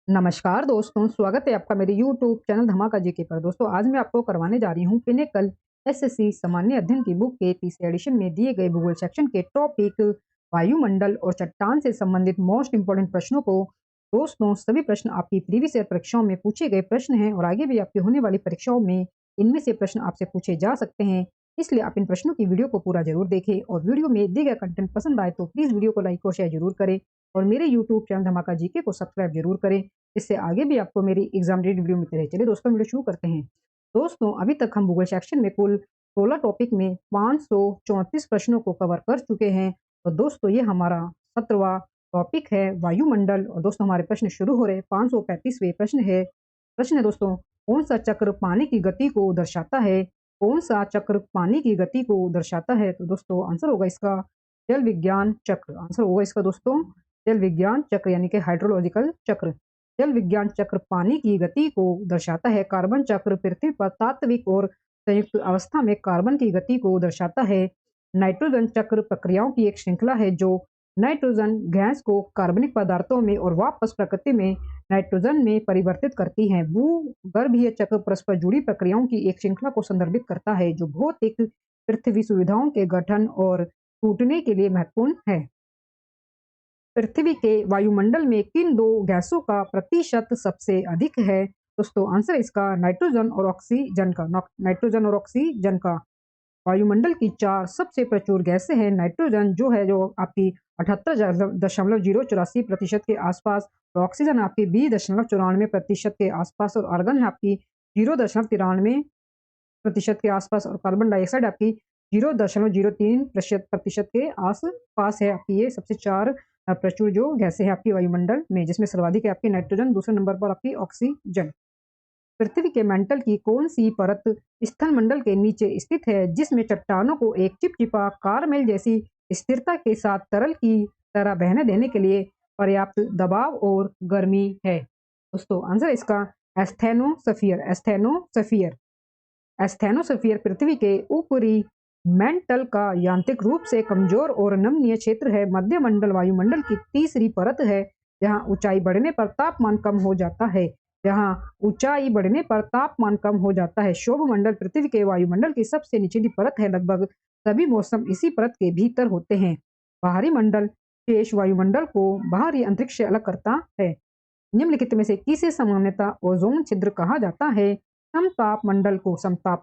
नमस्कार दोस्तों, स्वागत है आपका मेरे यूट्यूब चैनल धमाका जीके पर। दोस्तों, आज मैं आपको करवाने जा रही हूँ पिनेकल एसएससी सामान्य अध्ययन की बुक के तीसरे एडिशन में दिए गए भूगोल सेक्शन के टॉपिक वायुमंडल और चट्टान से संबंधित मोस्ट इंपोर्टेंट प्रश्नों को। दोस्तों, सभी प्रश्न आपकी प्रीवियस ईयर परीक्षाओं में पूछे गए प्रश्न हैं और आगे भी आपकी होने वाली परीक्षाओं में इनमें से प्रश्न आपसे पूछे जा सकते हैं। इसलिए आप इन प्रश्नों की वीडियो को पूरा जरूर देखें और वीडियो में दिए गए कंटेंट पसंद आए तो प्लीज वीडियो को लाइक और शेयर जरूर करें और मेरे यूट्यूब चैनल धमाका जीके को सब्सक्राइब जरूर करें। इससे आगे भी आपको मेरी एग्जाम रेडी वीडियो मिलती रहे। चलिए दोस्तों, वीडियो शुरू करते हैं। दोस्तों, अभी तक हम भूगोल सेक्शन में कुल 16 टॉपिक में 534 प्रश्नों को कवर कर चुके हैं। तो दोस्तों, ये हमारा 17वां टॉपिक है वायुमंडल। और दोस्तों, हमारे प्रश्न शुरू हो रहे हैं। 535वें प्रश्न है दोस्तों, कौन सा चक्र पानी की गति को दर्शाता है? कौन सा चक्र पानी की गति को दर्शाता है? तो दोस्तों, आंसर होगा इसका जल विज्ञान चक्र। आंसर होगा इसका दोस्तों जल विज्ञान चक्र यानी कि हाइड्रोलॉजिकल चक्र। जल विज्ञान चक्र पानी की गति को दर्शाता है। कार्बन चक्र पृथ्वी पर तात्विक और संयुक्त अवस्था में कार्बन की गति को दर्शाता है। नाइट्रोजन चक्र प्रक्रियाओं की एक श्रृंखला है जो नाइट्रोजन गैस को कार्बनिक पदार्थों में और वापस प्रकृति में नाइट्रोजन में परिवर्तित करती है। भूगर्भीय चक्र परस्पर जुड़ी प्रक्रियाओं की एक श्रृंखला को संदर्भित करता है जो भौतिक पृथ्वी सुविधाओं के गठन और टूटने के लिए महत्वपूर्ण है। पृथ्वी के वायुमंडल में किन दो गैसों का प्रतिशत सबसे अधिक है? दोस्तों, आंसर इसका नाइट्रोजन और ऑक्सीजन का। नाइट्रोजन और ऑक्सीजन का। वायुमंडल की 4 सबसे प्रचुर गैसें हैं। नाइट्रोजन जो आपकी 78.084% के आसपास, और ऑक्सीजन आपकी 20.94% के आसपास, और आर्गन है आपकी 0.93% के आसपास, और कार्बन डाइऑक्साइड आपकी 0.03% के आसपास है। आपकी ये सबसे 4 प्रचुर जो गैसें हैं आपकी वायुमंडल में, जिसमें सर्वाधिक है आपकी नाइट्रोजन, दूसरे नंबर पर आपकी ऑक्सीजन। पृथ्वी के मेंटल की कौन सी परत स्थल मंडल के नीचे स्थित है जिसमें चट्टानों को एक चिपचिपा कारमेल जैसी स्थिरता के साथ तरल की तरह बहने देने के लिए पर्याप्त दबाव और गर्मी है? दोस्तों, आंसर इसका एस्थेनोस्फीयर। एस्थेनोस्फीयर पृथ्वी के ऊपरी मेंटल का यांत्रिक रूप से कमजोर और नमनीय क्षेत्र है। मध्य मंडल वायुमंडल की तीसरी परत है। जहां ऊंचाई बढ़ने पर तापमान कम हो जाता है। शोभ मंडल पृथ्वी के वायुमंडल की सबसे निचली परत है। लगभग सभी मौसम इसी परत के भीतर होते हैं। बाहरी मंडल शेष वायुमंडल को बाहरी अंतरिक्ष से अलग करता है। निम्नलिखित में से किसे सामान्यतः ओजोन छिद्र कहा जाता है? समताप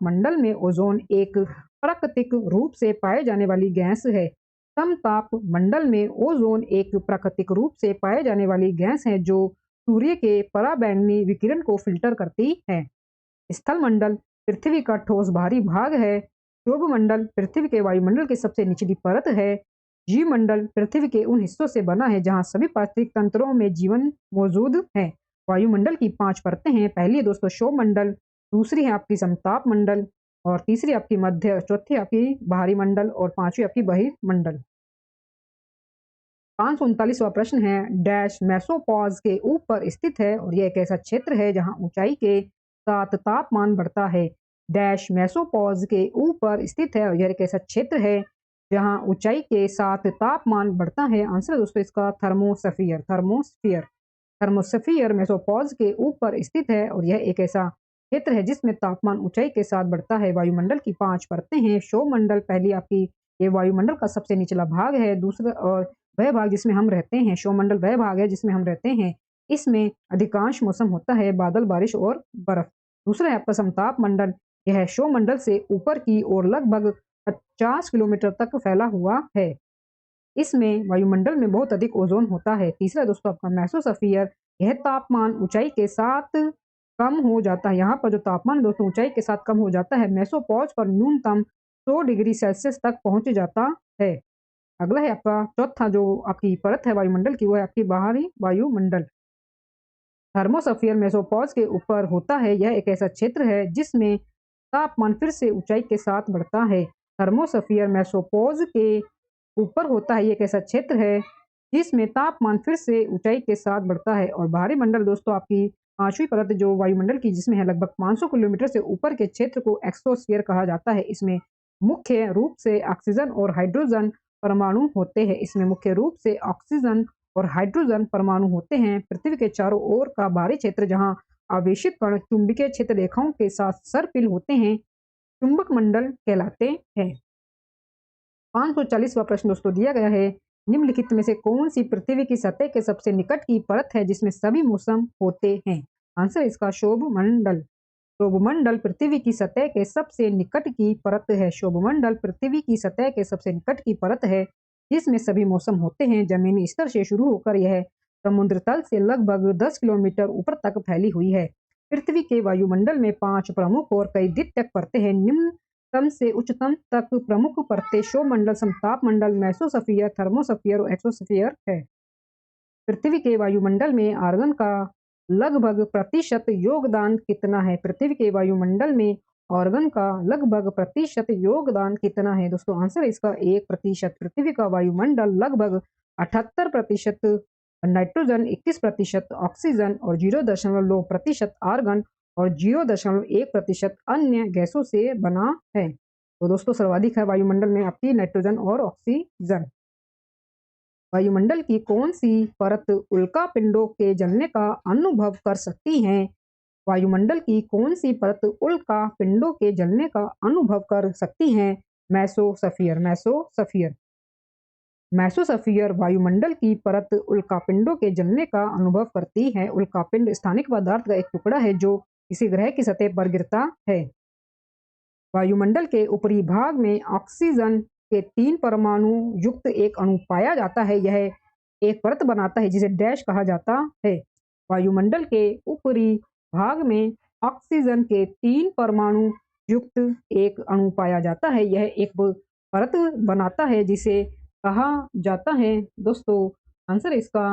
मंडल में ओजोन एक प्राकृतिक रूप से पाए जाने वाली गैस है। समताप मंडल में ओजोन एक प्राकृतिक रूप से पाए जाने वाली गैस है जो सूर्य के पराबैंगनी विकिरण को फिल्टर करती है। स्थल मंडल पृथ्वी का ठोस बाहरी भाग है। क्षोभ मंडल पृथ्वी के वायुमंडल की सबसे निचली परत है। जीव मंडल पृथ्वी के उन हिस्सों से बना है जहां सभी पारिस्थितिक तंत्रों में जीवन मौजूद है। वायुमंडल की 5 परतें हैं। पहली है दोस्तों क्षोभ मंडल, दूसरी है आपकी समताप मंडल, और तीसरी आपकी मध्य, चौथी आपकी बाहरी मंडल, और पांचवी आपकी बहिर्मंडल। 539वां प्रश्न है, डैश मेसोपॉज के ऊपर स्थित है और यह एक ऐसा क्षेत्र है जहां ऊंचाई के साथ तापमान बढ़ता है। डैश मेसोपॉज के ऊपर स्थित है और यह एक ऐसा क्षेत्र है जहां ऊंचाई के साथ तापमान बढ़ता है। आंसर दोस्तों इसका थर्मोस्फीयर मेसोपॉज के ऊपर स्थित है और यह एक ऐसा क्षेत्र है जिसमें तापमान ऊंचाई के साथ बढ़ता है। वायुमंडल की 5 परतें हैं। क्षोभमंडल पहली आपकी ये वायुमंडल का सबसे निचला भाग है। दूसरा और वह भाग जिसमें हम रहते हैं, क्षोभमंडल वह भाग है जिसमें हम रहते हैं। इसमें अधिकांश मौसम होता है, बादल, बारिश और बर्फ। दूसरा है आपका समताप मंडल। यह क्षोभमंडल से ऊपर की ओर लगभग 50 किलोमीटर तक फैला हुआ है। इसमें वायुमंडल में बहुत अधिक ओजोन होता है। तीसरा दोस्तों आपका मेसोस्फीयर। यह तापमान ऊंचाई के साथ कम हो जाता है। यहाँ पर जो तापमान दोस्तों ऊंचाई के साथ कम हो जाता है, मेसोपॉज पर न्यूनतम 100 डिग्री सेल्सियस तक पहुंच जाता है। अगला है आपका चौथा जो आपकी परत है वायुमंडल की, वो है आपकी बाहरी वायुमंडल। थर्मोस्फीयर मेसोपॉज के ऊपर होता है। यह एक ऐसा क्षेत्र है जिसमें तापमान फिर से ऊंचाई के साथ बढ़ता है। थर्मोस्फीयर मेसोपॉज के ऊपर होता है, ये एक ऐसा क्षेत्र है जिसमें तापमान फिर से ऊंचाई के साथ बढ़ता है। और बाहरी मंडल दोस्तों आपकी 5वीं परत जो वायुमंडल की, जिसमें है लगभग 500 किलोमीटर से ऊपर के क्षेत्र को एक्सोस्फीयर कहा जाता है। इसमें मुख्य रूप से ऑक्सीजन और हाइड्रोजन परमाणु होते हैं। और हाइड्रोजन परमाणु होते हैं। पृथ्वी के चारों ओर का बाहरी क्षेत्र जहां आवेशित कण चुंबकीय क्षेत्र रेखाओं के साथ सर्पिल होते हैं चुंबक मंडल कहलाते हैं। 540वां प्रश्न दोस्तों दिया गया है, निम्नलिखित में से कौन सी पृथ्वी की सतह के सबसे निकट की परत है जिसमें सभी मौसम होते हैं? आंसर इसका शोभ मंडल। शोभ मंडल पृथ्वी की सतह के सबसे निकट की परत है। शोभ मंडल पृथ्वी की सतह के सबसे निकट की परत है जिसमें सभी मौसम होते हैं। जमीनी स्तर से शुरू होकर यह समुद्र तल से लगभग 10 किलोमीटर ऊपर तक फैली हुई है। पृथ्वी के वायुमंडल में 5 प्रमुख और कई द्वितीयक परतें हैं। निम्नतम से उच्चतम तक प्रमुख परतें शोभ मंडल, समताप मंडल, मेसोस्फीयर, थर्मोस्फीयर और एक्सोस्फीयर है। पृथ्वी के वायुमंडल में आर्गन का लगभग प्रतिशत योगदान कितना है? पृथ्वी के वायुमंडल में ऑर्गन का लगभग प्रतिशत योगदान कितना है? दोस्तों आंसर इसका 1%। पृथ्वी का वायुमंडल लगभग 78% नाइट्रोजन, 21% ऑक्सीजन और 0.9% आर्गन और 0.1% अन्य गैसों से बना है। तो दोस्तों सर्वाधिक है वायुमंडल में आपकी नाइट्रोजन और ऑक्सीजन। वायुमंडल की कौन सी परत उल्कापिंडों के जलने का अनुभव कर सकती है? वायुमंडल की कौन सी परत उल्कापिंडों के जलने का अनुभव कर सकती है? मेसोस्फीयर। मेसोस्फीयर मेसोस्फीयर वायुमंडल की परत उल्कापिंडों के जलने का अनुभव करती है। उल्कापिंड स्थानिक पदार्थ का एक टुकड़ा है जो किसी ग्रह की सतह पर गिरता है। वायुमंडल के ऊपरी भाग में ऑक्सीजन के 3 परमाणु युक्त एक अणु पाया जाता है। यह एक परत बनाता है जिसे डैश कहा जाता है। वायुमंडल के ऊपरी भाग में ऑक्सीजन के 3 परमाणु युक्त एक अणु पाया जाता है। यह एक परत बनाता है जिसे कहा जाता है दोस्तों आंसर इसका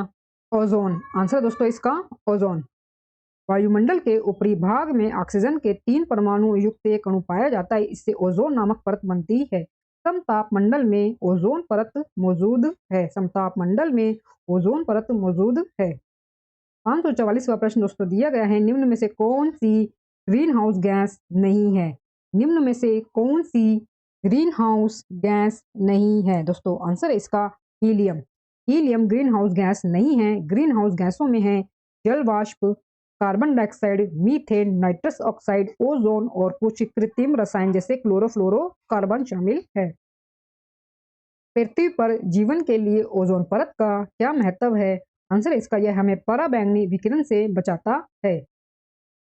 ओजोन। आंसर दोस्तों इसका ओजोन। वायुमंडल के ऊपरी भाग में ऑक्सीजन के 3 परमाणु युक्त एक अणु पाया जाता है। इससे ओजोन नामक परत बनती है। समताप मंडल में ओजोन परत मौजूद है। समताप मंडल में ओजोन परत मौजूद है। 544वां प्रश्न दोस्तों दिया गया है, निम्न में से कौन सी ग्रीन हाउस गैस नहीं है? निम्न में से कौन सी ग्रीन हाउस गैस नहीं है? दोस्तों आंसर इसका helium. Helium green house gas नहीं है। ग्रीन हाउस गैसों में है जल वाष्प, carbon dioxide, methane, nitrous oxide, ozone और कुछ कृत्रिम रसायन जैसे क्लोरोफ्लोरोकार्बन शामिल है। पृथ्वी पर जीवन के लिए ओजोन परत का क्या महत्व है? आंसर इसका यह हमें पराबैंगनी विकिरण से बचाता है।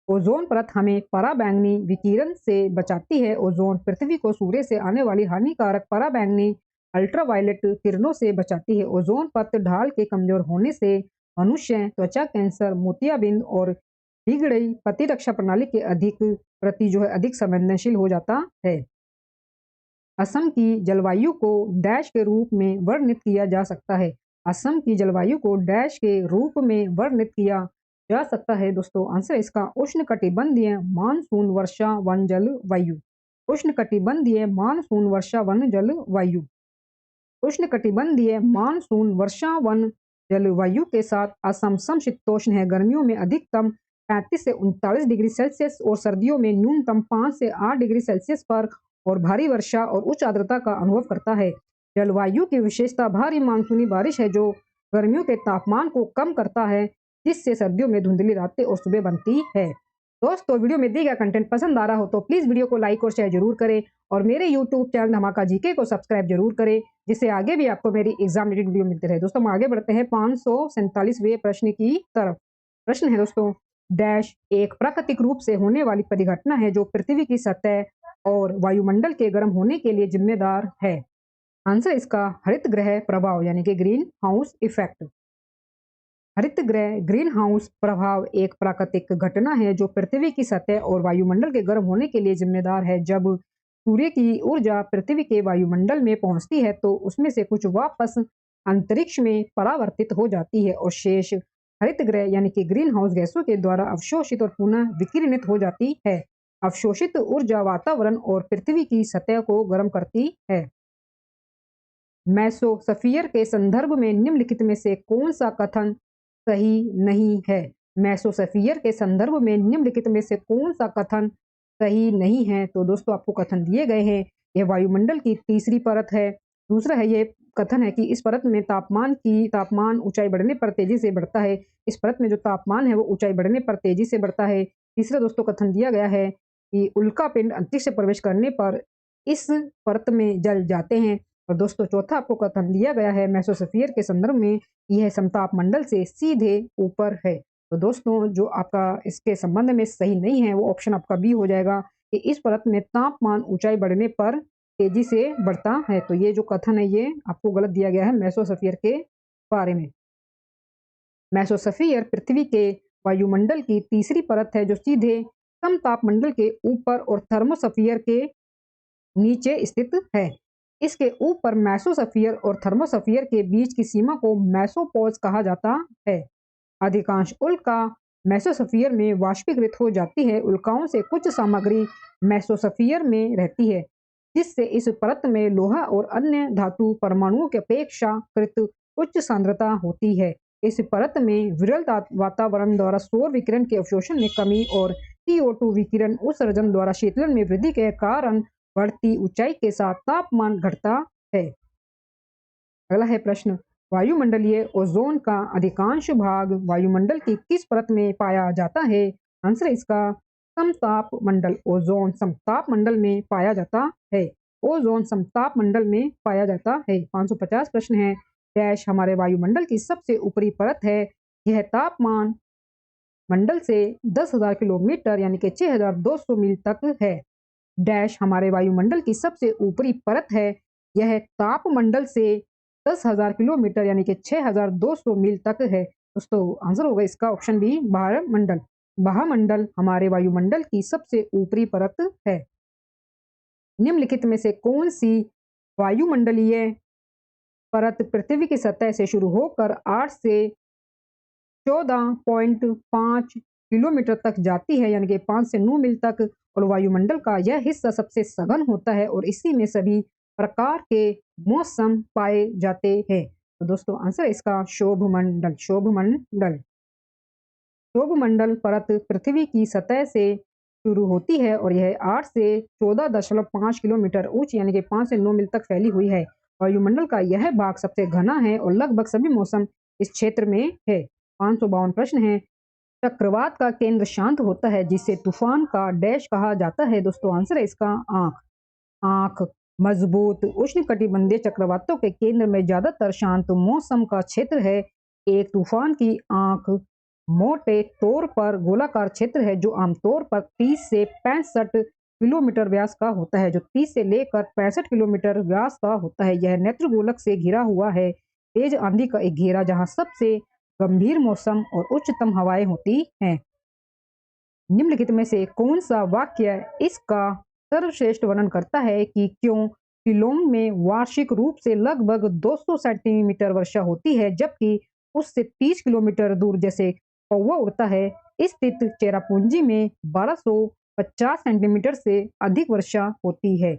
ओजोन परत हमें पराबैंगनी विकिरण से बचाती है। ओजोन पृथ्वी को सूर्य से आने वाली हानिकारक पराबैंगनी अल्ट्रावायलेट किरणों से बचाती है। ओजोन परत ढाल के कमजोर होने से मनुष्य त्वचा कैंसर, मोतियाबिंद और बिगड़ी प्रतिरक्षा प्रणाली के प्रति अधिक संवेदनशील हो जाता है। असम की जलवायु को डैश के रूप में वर्णित किया जा सकता है। असम की जलवायु को डैश के रूप में वर्णित किया जा सकता है। दोस्तों आंसर इसका उष्णकटिबंधीय मानसून वर्षा वन जलवायु। उष्णकटिबंधीय मानसून वर्षा वन जलवायु। उष्णकटिबंधीय मानसून वर्षा वन जलवायु के साथ असम समशीतोष्ण है। गर्मियों में अधिकतम 35 से 39 डिग्री सेल्सियस और सर्दियों में न्यूनतम 5 से 8 डिग्री सेल्सियस पर और भारी वर्षा और उच्च आर्द्रता का अनुभव करता है। जलवायु की विशेषता भारी मानसूनी बारिश है जो गर्मियों के तापमान को कम करता है, जिससे सर्दियों में धुंधली रातें और सुबह बनती है। दोस्तों वीडियो में दिया गया कंटेंट पसंद आ रहा हो तो प्लीज वीडियो को लाइक और शेयर जरूर करें और मेरे यूट्यूब चैनल धमाका जीके को सब्सक्राइब जरूर करें, जिससे आगे भी आपको मेरी एग्जाम रिलेटेड वीडियो मिलते रहे। दोस्तों हम आगे बढ़ते हैं 547वें प्रश्न की तरफ। प्रश्न है दोस्तों, डैश एक प्राकृतिक रूप से होने वाली परिघटना है जो पृथ्वी की सतह और वायुमंडल के गर्म होने के लिए जिम्मेदार है। आंसर इसका हरित ग्रह प्रभाव यानी कि ग्रीन हाउस इफेक्ट। हरित ग्रह ग्रीन हाउस प्रभाव एक प्राकृतिक घटना है जो पृथ्वी की सतह और वायुमंडल के गर्म होने के लिए जिम्मेदार है। जब सूर्य की ऊर्जा पृथ्वी के वायुमंडल में पहुंचती है तो उसमें से कुछ वापस अंतरिक्ष में परावर्तित हो जाती है और शेष हरित ग्रह यानी कि ग्रीन हाउस गैसों के द्वारा अवशोषित और पुनः विकिरणित हो जाती है। अवशोषित ऊर्जा वातावरण और पृथ्वी की सतह को गर्म करती है। मेसोस्फीयर के संदर्भ में निम्नलिखित में से कौन सा कथन सही नहीं है? मेसोस्फीयर के संदर्भ में निम्नलिखित में से कौन सा कथन सही नहीं है? तो दोस्तों आपको कथन दिए गए हैं। यह वायुमंडल की तीसरी परत है। दूसरा है ये कथन है कि इस परत में तापमान ऊंचाई बढ़ने पर तेजी से बढ़ता है। इस परत में जो तापमान है वो ऊंचाई बढ़ने पर तेजी से बढ़ता है। तीसरा दोस्तों कथन दिया गया है कि उल्कापिंड अंतरिक्ष से प्रवेश करने पर इस परत में जल जाते हैं। और दोस्तों चौथा आपको कथन दिया गया है मेसोस्फीयर के संदर्भ में, यह समताप मंडल से सीधे ऊपर है। तो दोस्तों जो आपका इसके संबंध में सही नहीं है वो ऑप्शन आपका बी हो जाएगा कि इस परत में तापमान ऊंचाई बढ़ने पर तेजी से बढ़ता है। तो ये जो कथन है ये आपको गलत दिया गया है मेसोस्फीयर के बारे में। मेसोस्फीयर पृथ्वी के वायुमंडल की तीसरी परत है जो सीधे समताप मंडल के ऊपर और थर्मोस्फीयर के नीचे स्थित है। इसके ऊपर मेसोस्फीयर और थर्मोस्फीयर के बीच की सीमा को मेसोपॉज कहा जाता है। अधिकांश उल्का मेसोस्फीयर में वाष्पीकृत हो जाती है। उल्काओं से कुछ सामग्री मेसोस्फीयर में रहती है, जिससे इस परत में लोहा और अन्य धातु परमाणुओं की अपेक्षाकृत उच्च सांद्रता होती है। इस परत में विरल वातावरण द्वारा सौर विकिरण के अवशोषण में कमी और CO2 विकिरण उत्सर्जन द्वारा शीतलन में वृद्धि के कारण बढ़ती ऊंचाई के साथ तापमान घटता है। अगला है प्रश्न, वायुमंडलीय ओजोन का अधिकांश भाग वायुमंडल की किस परत में पाया जाता है? आंसर है इसका समताप मंडल। ओजोन समताप मंडल में पाया जाता है। ओजोन समताप मंडल में पाया जाता है। 550 प्रश्न है, डैश हमारे वायुमंडल की सबसे ऊपरी परत है। यह तापमान मंडल से 10,000 किलोमीटर यानी कि 6,200 मील तक है। डैश हमारे वायुमंडल की सबसे ऊपरी परत है। यह तापमंडल से 10,000 किलोमीटर यानी कि 6,200 मील तक है। दोस्तों आंसर होगा इसका ऑप्शन बी भाहमंडल। भाहमंडल हमारे वायुमंडल की सबसे ऊपरी परत है। निम्नलिखित में से कौन सी वायुमंडलीय परत पृथ्वी की सतह से शुरू होकर 8 से 14.5 किलोमीटर तक जाती है यानी कि 5 से 9 मील तक, और वायुमंडल का यह हिस्सा सबसे सघन होता है और इसी में सभी प्रकार के मौसम पाए जाते हैं। तो दोस्तों आंसर इसका शोभमंडल। शोभमंडल शोभमंडल परत पृथ्वी की सतह से शुरू होती है और यह 8 से 14.5 किलोमीटर ऊंची यानी कि 5 से 9 मील तक फैली हुई है। वायुमंडल का यह भाग सबसे घना है और लगभग सभी मौसम इस क्षेत्र में है। 552 प्रश्न है, चक्रवात का केंद्र शांत होता है जिसे तूफान का डैश कहा जाता है। दोस्तों आंसर है इसका आंख। आंख मजबूत उष्णकटिबंधीय चक्रवातों के केंद्र में ज्यादातर शांत मौसम का क्षेत्र है। एक तूफान की आंख मोटे तौर पर गोलाकार क्षेत्र है जो आमतौर पर 30 से 65 किलोमीटर व्यास का होता है, जो 30 से लेकर 65 किलोमीटर व्यास का होता है। यह नेत्रगोलक से घिरा हुआ है। तेज आंधी का एक घेरा जहां सबसे गंभीर मौसम और उच्चतम हवाएं होती हैं। निम्नलिखित में से कौन सा वाक्य इसका सर्वश्रेष्ठ वर्णन करता है कि क्यों शिलोंग में वार्षिक रूप से लगभग 200 सेंटीमीटर वर्षा होती है जबकि उससे 30 किलोमीटर दूर जैसे कौवा उड़ता है स्थित चेरापूंजी में 1250 सेंटीमीटर से अधिक वर्षा होती है।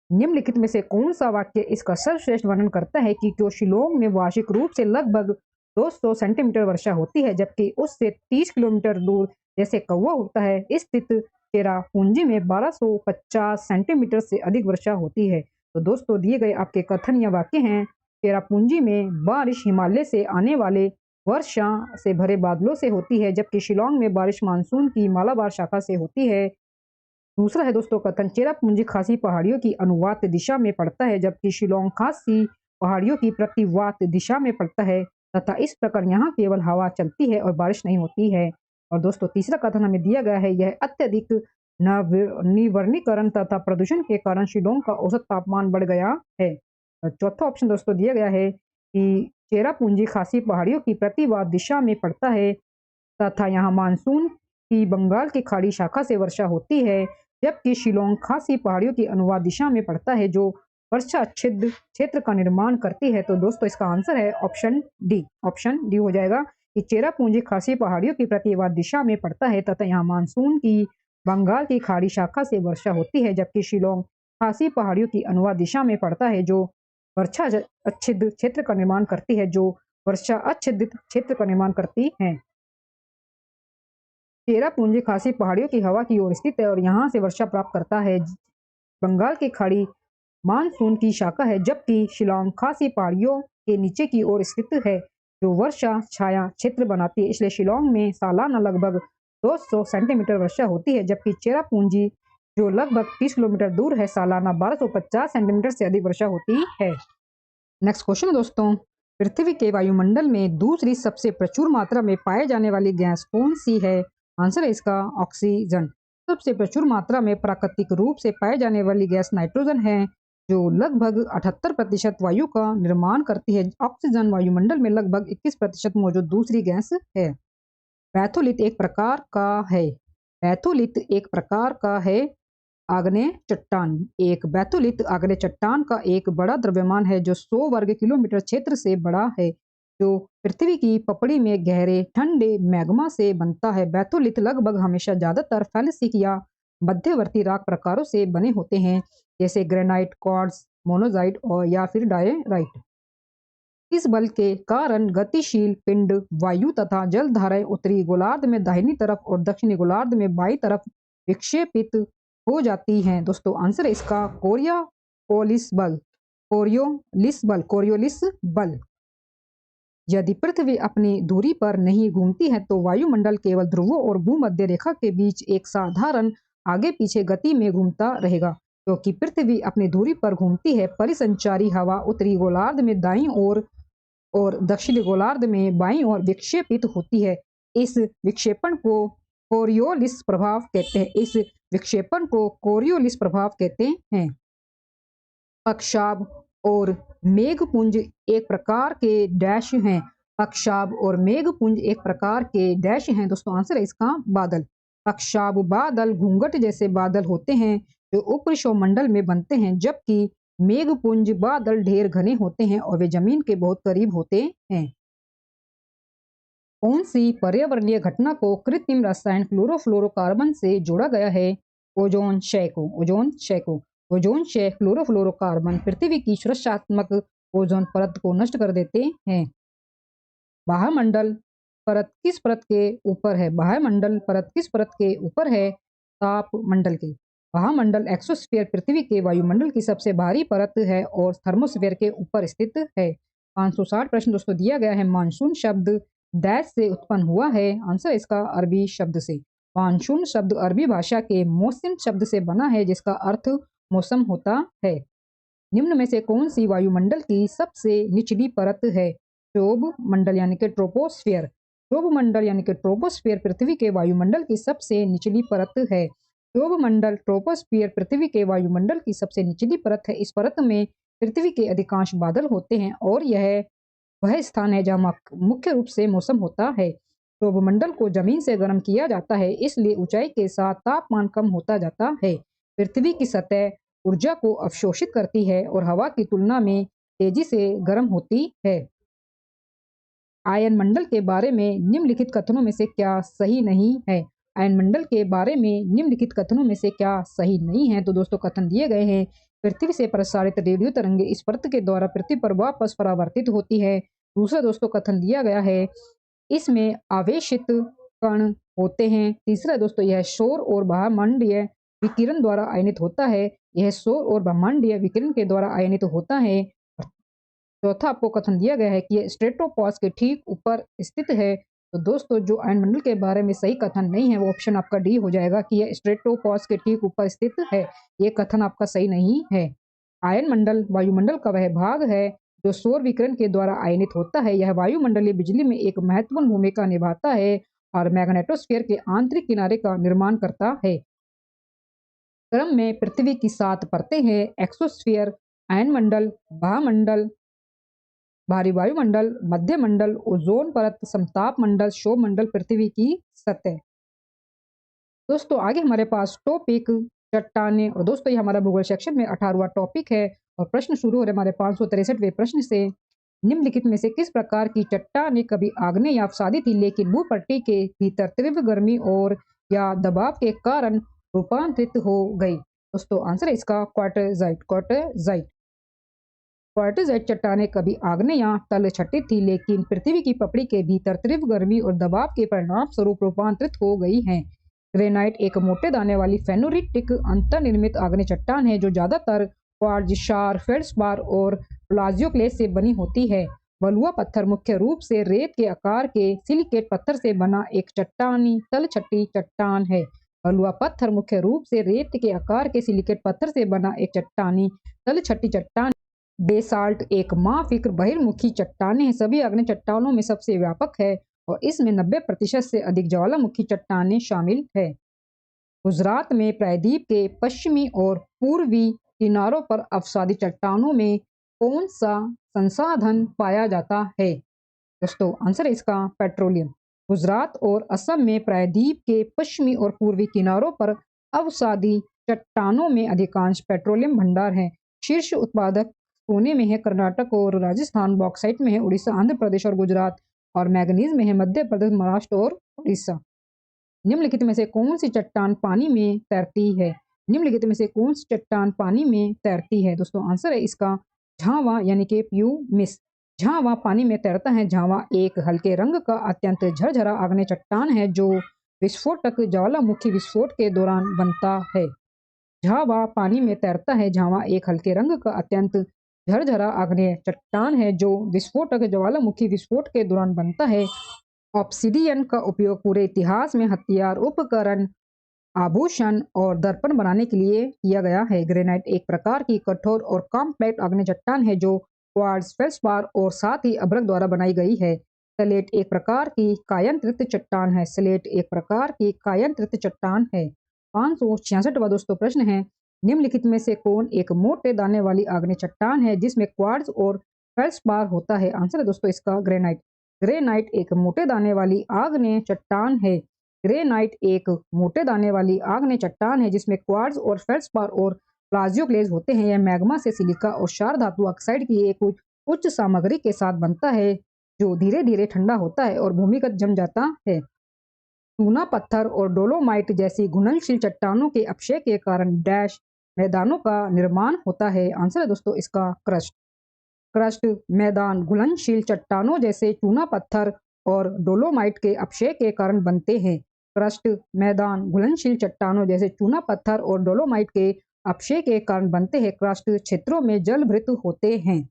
निम्नलिखित में से कौन सा वाक्य इसका सर्वश्रेष्ठ वर्णन करता है कि क्यों शिलोंग में वार्षिक रूप से लगभग 200 सेंटीमीटर वर्षा होती है जबकि उससे 30 किलोमीटर दूर जैसे कौवा उड़ता है स्थित चेरापूंजी में 1250 सेंटीमीटर से अधिक वर्षा होती है। तो दोस्तों दिए गए आपके कथन या वाक्य हैं, चेरापूंजी में बारिश हिमालय से आने वाले वर्षा से भरे बादलों से होती है जबकि शिलोंग में बारिश मानसून की मालाबार शाखा से होती है। दूसरा है दोस्तों कथन, चेरापूंजी खासी पहाड़ियों की अनुवात दिशा में पड़ता है जबकि शिलोंग खासी पहाड़ियों की प्रतिवात दिशा में पड़ता है तथा इस प्रकार यहाँ केवल हवा चलती है और बारिश नहीं होती है। और दोस्तों तीसरा कथन हमें दिया गया है, यह अत्यधिक निवर्णीकरण तथा प्रदूषण के कारण शिलोंग का औसत तापमान बढ़ गया है। चौथा ऑप्शन दोस्तों दिया गया है कि चेरापूंजी खासी पहाड़ियों की प्रतिवात दिशा में पड़ता है तथा यहाँ मानसून की बंगाल की खाड़ी शाखा से वर्षा होती है जबकि शिलोंग खासी पहाड़ियों की अनुवाद दिशा में पड़ता है जो वर्षा छिद्र क्षेत्र का निर्माण करती है। तो दोस्तों इसका आंसर है ऑप्शन डी। ऑप्शन डी हो जाएगा कि चेरापूंजी खासी पहाड़ियों की प्रतिवाद दिशा में पड़ता है तथा यहाँ मानसून की बंगाल की खाड़ी शाखा से वर्षा होती है जबकि शिलोंग खासी पहाड़ियों की अनुवाद दिशा में पड़ता है जो वर्षा अच्छिद्र क्षेत्र का निर्माण करती है चेरापूंजी खासी पहाड़ियों की हवा की ओर स्थित है और यहाँ से वर्षा प्राप्त करता है। बंगाल की खाड़ी मानसून की शाखा है, जबकि शिलांग खासी पहाड़ियों के नीचे की ओर स्थित है जो वर्षा छाया क्षेत्र बनाती है। इसलिए शिलांग में सालाना लगभग 200 सेंटीमीटर वर्षा होती है, जबकि चेरापूंजी जो लगभग 30 किलोमीटर दूर है सालाना 1250 सेंटीमीटर से अधिक वर्षा होती है। नेक्स्ट क्वेश्चन दोस्तों, पृथ्वी के वायुमंडल में दूसरी सबसे प्रचुर मात्रा में पाए जाने वाली गैस कौन सी है? आंसर है इसका ऑक्सीजन। सबसे प्रचुर मात्रा में प्राकृतिक रूप से पाए जाने वाली गैस नाइट्रोजन है जो लगभग 78% वायु का निर्माण करती है। ऑक्सीजन वायुमंडल में लगभग 21% मौजूद दूसरी गैस है। पैथोलिथ एक प्रकार का है। पैथोलिथ एक प्रकार का है आग्नेय चट्टान। एक बैथोलिथ आग्नेय चट्टान का एक बड़ा द्रव्यमान है जो 100 वर्ग किलोमीटर क्षेत्र से बड़ा है, जो पृथ्वी की पपड़ी में गहरे ठंडे मैग्मा से बनता है। बैथोलिथ लगभग हमेशा ज्यादातर फेलिसिक या मध्यवर्ती राक प्रकारों से बने होते हैं, जैसे ग्रेनाइट, क्वार्ट्ज, मोनोजाइट और या फिर डायराइट। इस बल के कारण गतिशील पिंड वायु तथा जल धाराएं उत्तरी गोलार्ध में दाहिनी तरफ और दक्षिणी गोलार्ध में बाईं तरफ विक्षेपित हो जाती हैं। दोस्तों आंसर है इसका कोरियोलिस बल। कोरियोलिस बल। यदि पृथ्वी अपनी धुरी पर नहीं घूमती है तो वायुमंडल केवल ध्रुवों और भूमध्य रेखा के बीच एक साधारण आगे पीछे गति में घूमता रहेगा। क्योंकि पृथ्वी अपनी धुरी पर घूमती है, परिसंचारी हवा उत्तरी गोलार्ध में दाईं ओर और दक्षिणी गोलार्ध में बाईं ओर विक्षेपित होती है। इस विक्षेपण को कोरियोलिस प्रभाव कहते हैं। इस विक्षेपण को कोरियोलिस प्रभाव कहते हैं। पक्षाभ और मेघपुंज एक प्रकार के डैश हैं। पक्षाभ और मेघपुंज एक प्रकार के डैश हैं। दोस्तों आंसर है इसका बादल। पक्षाभ बादल घूंघट जैसे बादल होते हैं जो उपरिशोमंडल में बनते हैं, जबकि मेघपुंज बादल ढेर घने होते हैं और वे जमीन के बहुत करीब होते हैं। कौन सी पर्यावरणीय घटना को कृत्रिम रसायन क्लोरोफ्लोरोकार्बन से जोड़ा गया है? ओजोन क्षय को। ओजोन क्षय को। ओजोन क्षय क्लोरोफ्लोरोकार्बन पृथ्वी की सुरक्षात्मक ओजोन परत को नष्ट कर देते हैं। बाह्यमंडल परत किस परत के ऊपर है? बाह्यमंडल परत किस परत के ऊपर है? तापमंडल के। बाह्यमंडल एक्सोस्फीयर पृथ्वी के वायुमंडल की सबसे भारी परत है और थर्मोस्फीयर के ऊपर स्थित है। 560 प्रश्न दोस्तों दिया गया है। मानसून शब्द डैश से उत्पन्न हुआ है? आंसर इसका अरबी शब्द से। मानसून शब्द अरबी भाषा के मौसम शब्द से बना है जिसका अर्थ मौसम होता है। निम्न में से कौन सी वायुमंडल की सबसे निचली परत है? क्षोभ मंडल यानी कि ट्रोपोस्फियर। क्षोभ मंडल यानी कि ट्रोपोस्फियर पृथ्वी के वायुमंडल की सबसे निचली परत है। क्षोभ मंडल ट्रोपोस्फियर पृथ्वी के वायुमंडल की सबसे निचली परत है। इस परत में पृथ्वी के अधिकांश बादल होते हैं और यह वह स्थान है जहाँ मुख्य रूप से मौसम होता है। क्षोभमंडल को जमीन से गर्म किया जाता है, इसलिए ऊंचाई के साथ तापमान कम होता जाता है। पृथ्वी की सतह ऊर्जा को अवशोषित करती है और हवा की तुलना में तेजी से गर्म होती है। आयन मंडल के बारे में निम्नलिखित कथनों में से क्या सही नहीं है? आयन मंडल के बारे में निम्नलिखित कथनों में से क्या सही नहीं है? तो दोस्तों कथन दिए गए हैं। पृथ्वी से प्रसारित रेडियो तरंगे इस परत के द्वारा पृथ्वी पर वापस परावर्तित होती है। दूसरा दोस्तों कथन दिया गया है इसमें आवेशित कण होते हैं। तीसरा दोस्तों यह सौर और ब्रह्मांडीय विकिरण द्वारा आयनित होता है। यह सौर और ब्रह्मांडीय विकिरण के द्वारा आयनित होता है। चौथा आपको कथन दिया गया है कि यह स्ट्रेटोपॉज के ठीक ऊपर स्थित है। तो दोस्तों जो आयन मंडल के बारे में सही कथन नहीं है वो ऑप्शन आपका डी हो जाएगा कि यह स्ट्रेटोपॉज के ठीक ऊपर स्थित है। ये कथन आपका सही नहीं है। आयन मंडल वायुमंडल का वह भाग है जो सौर विकिरण के द्वारा आयनित होता है। यह वायुमंडलीय बिजली में एक महत्वपूर्ण भूमिका निभाता है और मैग्नेटोस्फीयर के आंतरिक किनारे का निर्माण करता है। क्रम में पृथ्वी की 7 परतें हैं: एक्सोस्फीयर, आयन मंडल, बाह्यमंडल, भारी वायुमंडल, मध्य मंडल, ओजोन परत, समताप मंडल, क्षोभ मंडल, पृथ्वी की सतह। दोस्तों आगे हमारे पास टॉपिक चट्टाने, और दोस्तों ये हमारा भूगोल सेक्शन में 18वां टॉपिक है और प्रश्न शुरू हो रहे हमारे 563वें प्रश्न से। निम्नलिखित में से किस प्रकार की चट्टाने कभी आग्नेय या अवसादी थी लेकिन भूपट्टी के भीतर तीव्र गर्मी और या दबाव के कारण रूपांतरित हो गई? दोस्तों आंसर है इसका क्वार्टरजाइट। क्वार्टरजाइट चट्टाने कभी आग्नेय या तलछटी थी लेकिन पृथ्वी की पपड़ी के भीतर तीव्र गर्मी और दबाव के परिणाम स्वरूप रूपांतरित हो गई हैं। ग्रेनाइट एक मोटे दाने वाली फेनोलिथिक अंतर्निर्मित आग्नेय चट्टान है जो ज्यादातर क्वार्ट्ज, क्षार, फेल्ड्स्पार और प्लाजियोक्लेस से बनी होती है। बलुआ पत्थर मुख्य रूप से रेत के आकार के सिलिकेट पत्थर से बना एक चट्टानी तलछटी चट्टान है। बलुआ पत्थर मुख्य रूप से रेत के आकार के सिलिकेट पत्थर से बना एक चट्टानी तलछटी चट्टान। बेसाल्ट एक माफिक बहिर्मुखी चट्टानें हैं, सभी आग्नेय चट्टानों में सबसे व्यापक है और इसमें 90% से अधिक ज्वालामुखी चट्टानें शामिल है। गुजरात में प्रायद्वीप के पश्चिमी और पूर्वी किनारों पर अवसादी चट्टानों में कौन सा संसाधन पाया जाता है? दोस्तों आंसर है इसका पेट्रोलियम। गुजरात और असम में प्रायद्वीप के पश्चिमी और पूर्वी किनारों पर अवसादी चट्टानों में अधिकांश पेट्रोलियम भंडार हैं। शीर्ष उत्पादक सोने में है कर्नाटक और राजस्थान, बॉक्साइट में है उड़ीसा, आंध्र प्रदेश और गुजरात, और मैग्नीज में है मध्य प्रदेश, महाराष्ट्र और उड़ीसा। निम्नलिखित में से कौन सी चट्टान पानी में तैरती है? निम्नलिखित में से कौन सी चट्टान पानी में तैरती है? दोस्तों आंसर है इसका झावा यानी कि प्यूमिस। झावा पानी में तैरता है। झावा एक हल्के रंग का अत्यंत झरझरा आग्नेय चट्टान है जो विस्फोटक ज्वालामुखी विस्फोट के दौरान बनता है। झावा पानी में तैरता है। झावा एक हल्के रंग का अत्यंत झरझरा आग्नेय चट्टान है जो विस्फोटक ज्वालामुखी विस्फोट के दौरान बनता है। ऑब्सिडियन का उपयोग पूरे इतिहास में हथियार, उपकरण, आभूषण और दर्पण बनाने के लिए किया गया है। ग्रेनाइट एक प्रकार की कठोर और कॉम्पैक्ट आग्नेय चट्टान है जो क्वार्ट्ज, फेल्ड्स्पार और साथ ही अभ्रक द्वारा बनाई गई है। स्लेट एक प्रकार की कायांतरित चट्टान है। स्लेट एक प्रकार की कायांतरित चट्टान है। 566वां दोस्तों प्रश्न है, निम्नलिखित में से कौन एक मोटे दाने वाली आग्नेय चट्टान है जिसमें क्वार्ट्ज और फेल्ड्स्पार होता है? आंसर है दोस्तों इसका ग्रेनाइट। ग्रेनाइट एक मोटे दाने वाली आग्नेय चट्टान है। ग्रेनाइट एक मोटे दाने वाली आग्नेय चट्टान है जिसमें क्वार्ट्ज और फेल्ड्स्पार और प्लाजियोक्लेस होते हैं। यह मैग्मा से सिलिका और क्षार धातु ऑक्साइड की एक उच्च सामग्री के साथ बनता है जो धीरे धीरे ठंडा होता है और भूमिगत जम जाता है। चूना पत्थर और डोलोमाइट जैसी घुलनशील चट्टानों के अपक्षय के कारण डैश मैदानों का निर्माण होता है। आंसर है दोस्तों इसका क्रस्ट। क्रस्ट मैदान घुलनशील चट्टानों जैसे चूना पत्थर और डोलोमाइट के अपक्षय के कारण बनते हैं। क्रस्ट मैदान घुलनशील चट्टानों जैसे चूना पत्थर और डोलोमाइट के अपक्षय के कारण बनते हैं। क्रस्ट क्षेत्रों में जलभृत होते हैं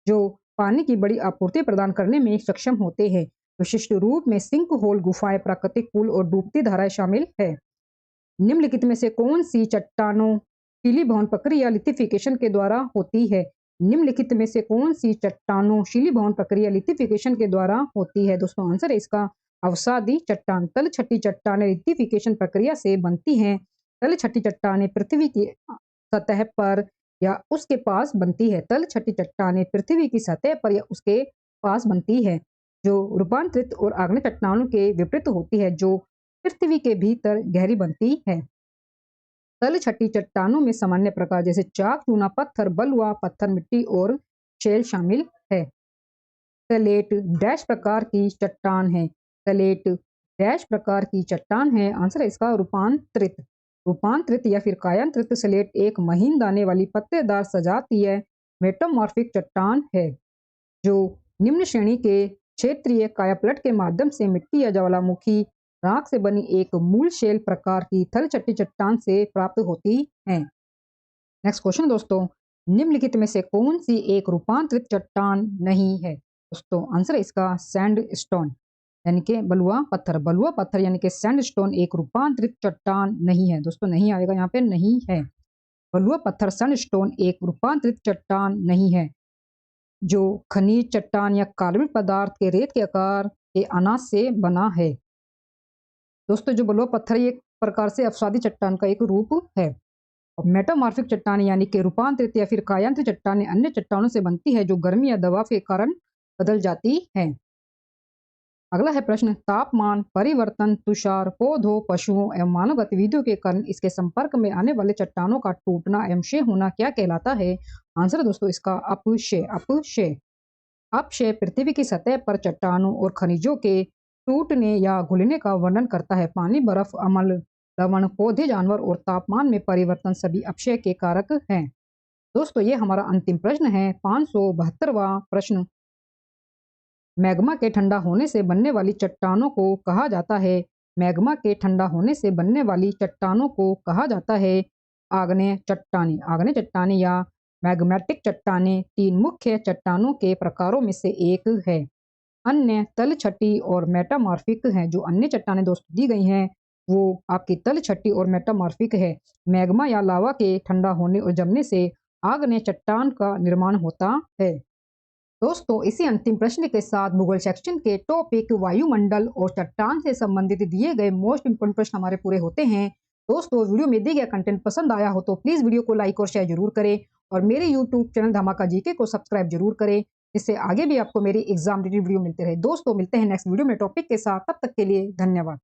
जो पानी की बड़ी आपूर्ति प्रदान करने में सक्षम होते हैं। विशिष्ट रूप में सिंक होल गुफाएं, प्राकृतिक पुल और डूबती धाराएं शामिल है। निम्नलिखित में से कौन सी चट्टानों शिलीभवन प्रक्रिया लिथिफिकेशन के द्वारा होती है? निम्नलिखित में से कौन सी चट्टानों शिलीभवन प्रक्रिया लिथिफिकेशन के द्वारा होती है? दोस्तों आंसर है इसका अवसादी चट्टान। तलछटी चट्टानें लिथिफिकेशन प्रक्रिया से बनती हैं। तलछटी चट्टानें पृथ्वी की सतह पर या उसके पास बनती है। तलछटी चट्टानें पृथ्वी की सतह पर या उसके पास बनती है जो रूपांतरित और आग्नेय चट्टानों के विपरीत होती है जो पृथ्वी के भीतर गहरी बनती है। तलछटी चट्टानों में सामान्य प्रकार जैसे चाक, चूना पत्थर, बलुआ पत्थर, मिट्टी और शेल शामिल है। स्लेट डैश प्रकार की चट्टान है। स्लेट डैश प्रकार की चट्टान है। आंसर है इसका रूपांतरित। रूपांतरित या फिर कायांतरित स्लेट एक महीन दाने वाली पत्तेदार सजातीय मेटामॉर्फिक चट्टान है जो निम्न श्रेणी के क्षेत्रीय कायापलट के माध्यम से मिट्टी या ज्वालामुखी राख से बनी एक मूल शेल प्रकार की तलछटी चट्टान से प्राप्त होती है। नेक्स्ट क्वेश्चन दोस्तों, निम्नलिखित में से कौन सी एक रूपांतरित चट्टान नहीं है? दोस्तों आंसर है इसका सैंडस्टोन यानी कि बलुआ पत्थर। बलुआ पत्थर यानी कि सैंडस्टोन एक रूपांतरित चट्टान नहीं है। दोस्तों नहीं आएगा, यहाँ पे नहीं है। बलुआ पत्थर सैंडस्टोन एक रूपांतरित चट्टान नहीं है जो खनिज, चट्टान या कार्बनिक पदार्थ के रेत के आकार के अनाज से बना है। दोस्तों जो बलुआ पत्थर एक प्रकार से अवसादी चट्टान का एक रूप है। और मेटामॉर्फिक चट्टान यानी कि रूपांतरित या फिर कायांतरित चट्टानें अन्य चट्टानों से बनती है जो गर्मी या दबाव के कारण बदल जाती है। अगला है प्रश्न, तापमान परिवर्तन तुषार, पौधों, पशुओं एवं मानव गतिविधियों के कारण इसके संपर्क में आने वाले चट्टानों का टूटना एवं क्षय होना क्या कहलाता है? आंसर दोस्तों इसका अपक्षय। अपक्षय अपक्षय पृथ्वी की सतह पर चट्टानों और खनिजों के टूटने या घुलने का वर्णन करता है। पानी, बर्फ, अम्ल, लवण, पौधे, जानवर और तापमान में परिवर्तन सभी अपक्षय के कारक हैं। दोस्तों ये हमारा अंतिम प्रश्न है, 572वां प्रश्न। मैग्मा के ठंडा होने से बनने वाली चट्टानों को कहा जाता है। मैग्मा के ठंडा होने से बनने वाली चट्टानों को कहा जाता है आग्नेय चट्टानें। आग्नेय चट्टानें या मैग्मेटिक चट्टानें 3 मुख्य चट्टानों के प्रकारों में से एक है। अन्य तलछटी और मेटामॉर्फिक हैं। जो अन्य चट्टानें दोस्तों दी गई हैं वो आपकी तलछटी और मेटामॉर्फिक है। मैग्मा या लावा के ठंडा होने और जमने से आग्नेय चट्टान का निर्माण होता है। दोस्तों इसी अंतिम प्रश्न के साथ भूगोल सेक्शन के टॉपिक वायुमंडल और चट्टान से संबंधित दिए गए मोस्ट इंपोर्टेंट प्रश्न हमारे पूरे होते हैं। दोस्तों वीडियो में दिया गया कंटेंट पसंद आया हो तो प्लीज वीडियो को लाइक और शेयर जरूर करें और मेरे यूट्यूब चैनल धमाका जीके को सब्सक्राइब जरूर करें, जिससे आगे भी आपको मेरी एग्जाम रिलेटेड वीडियो मिलते रहे। दोस्तों मिलते हैं नेक्स्ट वीडियो में टॉपिक के साथ, तब तक के लिए धन्यवाद।